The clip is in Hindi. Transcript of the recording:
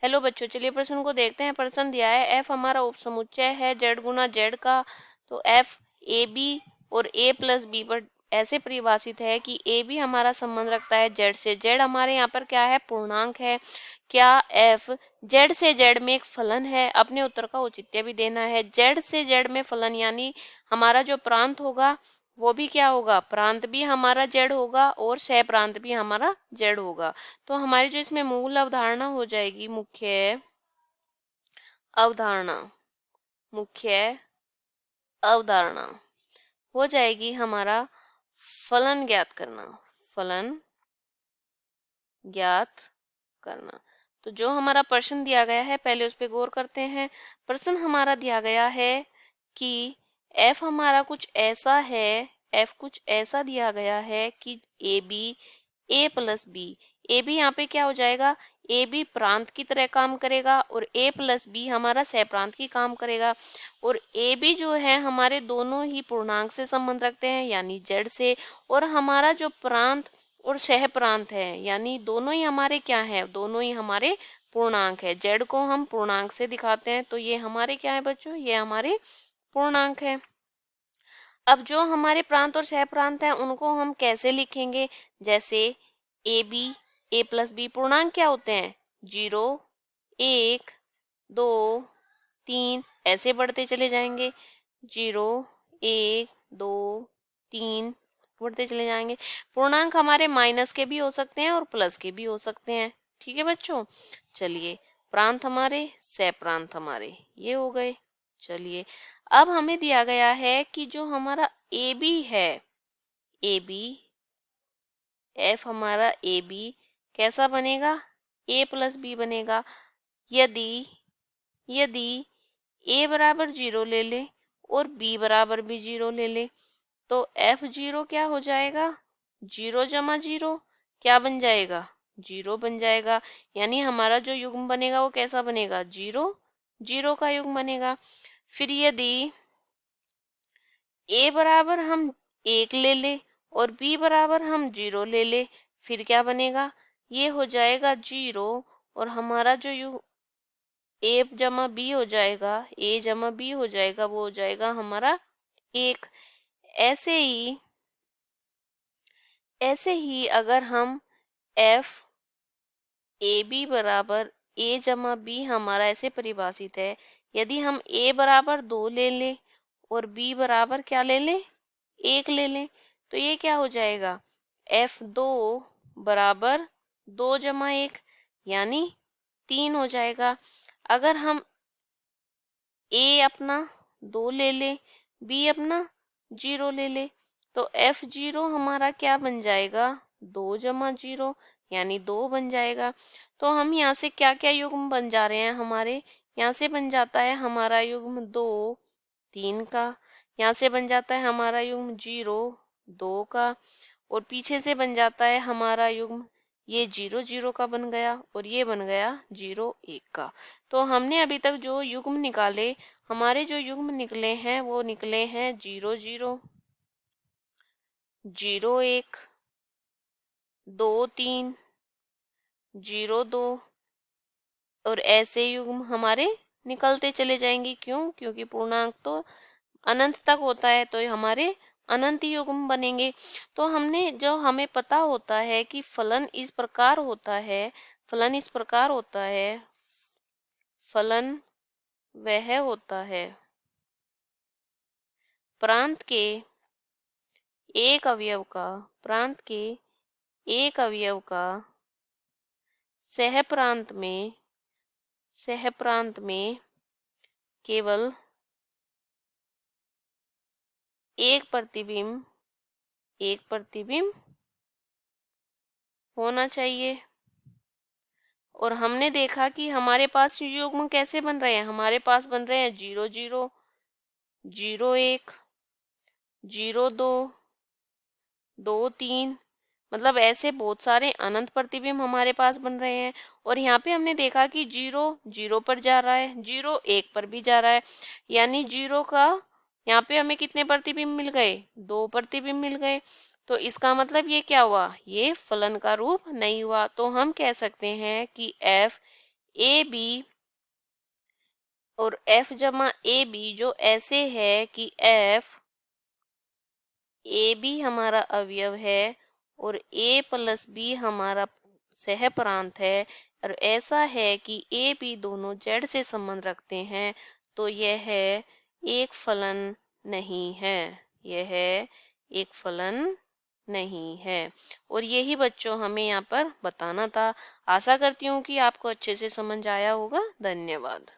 हेलो बच्चों, चलिए प्रश्न को देखते हैं। प्रश्न दिया है एफ हमारा उपसमुच्चय है जेड गुना जेड का। तो एफ ए बी और ए प्लस बी पर ऐसे परिभाषित है कि ए बी हमारा संबंध रखता है जेड से। जेड हमारे यहाँ पर क्या है? पूर्णांक है। क्या एफ जेड से जेड में एक फलन है? अपने उत्तर का औचित्य भी देना है। जेड से जेड में फलन यानी हमारा जो प्रांत होगा वो भी क्या होगा? प्रांत भी हमारा जेड होगा और सह प्रांत भी हमारा जेड होगा। तो हमारी जो इसमें मूल अवधारणा हो जाएगी, मुख्य अवधारणा, मुख्य अवधारणा हो जाएगी हमारा फलन ज्ञात करना। फलन ज्ञात करना। तो जो हमारा प्रश्न दिया गया है पहले उस पर गौर करते हैं। प्रश्न हमारा दिया गया है कि एफ हमारा कुछ ऐसा है, एफ कुछ ऐसा दिया गया है कि A B A plus B, A B यहाँ पे क्या हो जाएगा? ए बी प्रांत की तरह काम करेगा और ए प्लस बी हमारा सह प्रांत की काम करेगा। और ए बी जो है हमारे दोनों ही पूर्णांक से संबंध रखते हैं यानी जेड से। और हमारा जो प्रांत और सह प्रांत है यानी दोनों ही हमारे क्या है? दोनों ही हमारे पूर्णांक है। जेड को हम पूर्णांक से दिखाते हैं तो ये हमारे क्या है बच्चों? ये हमारे पूर्णांक है। अब जो हमारे प्रांत और सह प्रांत है उनको हम कैसे लिखेंगे? जैसे A B A plus B पूर्णांक क्या होते हैं? 0 1 2 3 ऐसे बढ़ते चले जाएंगे। 0 1 2 3 बढ़ते चले जाएंगे। पूर्णांक हमारे माइनस के भी हो सकते हैं और प्लस के भी हो सकते हैं। ठीक है बच्चों। चलिए, प्रांत हमारे, सह प्रांत हमारे ये हो गए। चलिए, अब हमें दिया गया है कि जो हमारा ए बी है, ए बी एफ हमारा ए बी कैसा बनेगा? ए प्लस बी बनेगा। यदि यदि ए बराबर 0 ले ले और बी बराबर भी 0 ले ले तो एफ 0 क्या हो जाएगा? 0 जमा 0 क्या बन जाएगा? 0 बन जाएगा। यानी हमारा जो युग्म बनेगा वो कैसा बनेगा? 0 0 का युग्म बनेगा। फिर यदि ए बराबर हम 1 ले ले और बी बराबर हम 0 ले ले फिर क्या बनेगा? ये हो जाएगा 0 और हमारा जो ए जमा बी हो जाएगा, ए जमा बी हो जाएगा, वो हो जाएगा हमारा 1। ऐसे ही अगर हम एफ ए बी बराबर ए जमा बी हमारा ऐसे परिभाषित है। यदि हम ए बराबर 2 ले ले और बी बराबर क्या ले ले? 1 ले ले तो ये क्या हो जाएगा? F2 बराबर 2 जमा 1 यानी 3 हो जाएगा। अगर हम ए अपना 2 ले ले, बी अपना 0 ले ले तो F0 हमारा क्या बन जाएगा? 2 जमा 0 यानी 2 बन जाएगा। तो हम यहाँ से क्या क्या युग्म बन जा रहे हैं हमारे? यहाँ से बन जाता है हमारा युग्म 2 3 का, यहाँ से बन जाता है हमारा युग्म 0 2 का, और पीछे से बन जाता है हमारा युग्म ये 0 0 का बन गया और ये बन गया 0 1 का। तो हमने अभी तक जो युग्म निकाले, हमारे जो युग्म निकले हैं वो निकले हैं 0 0 0 1 2 3 0 2 और ऐसे युग्म हमारे निकलते चले जाएंगे। क्यों? क्योंकि पूर्णांक तो अनंत तक होता है तो हमारे अनंत युग्म बनेंगे। तो हमने जो हमें पता होता है कि फलन इस प्रकार होता है, फलन इस प्रकार होता है, फलन वह होता है प्रांत के एक अवयव का, प्रांत के एक अवयव का सह प्रांत में, सह प्रांत में केवल एक प्रतिबिंब, एक प्रतिबिंब होना चाहिए। और हमने देखा कि हमारे पास युग्म कैसे बन रहे हैं? हमारे पास बन रहे हैं 0 0 0 1 0 2 2 3, मतलब ऐसे बहुत सारे अनंत प्रतिबिंब हमारे पास बन रहे हैं। और यहाँ पे हमने देखा कि 0 0 पर जा रहा है, 0 1 पर भी जा रहा है, यानी 0 का यहाँ पे हमें कितने प्रतिबिंब मिल गए? 2 प्रतिबिंब मिल गए। तो इसका मतलब ये क्या हुआ? ये फलन का रूप नहीं हुआ। तो हम कह सकते हैं कि एफ ए बी और एफ जमा ए बी जो ऐसे है कि एफ ए बी हमारा अवयव है और ए प्लस बी हमारा सह प्रांत है, और ऐसा है कि ए बी दोनों जेड से संबंध रखते हैं, तो यह एक फलन नहीं है। यह एक फलन नहीं है। और यही बच्चों हमें यहाँ पर बताना था। आशा करती हूँ कि आपको अच्छे से समझ आया होगा। धन्यवाद।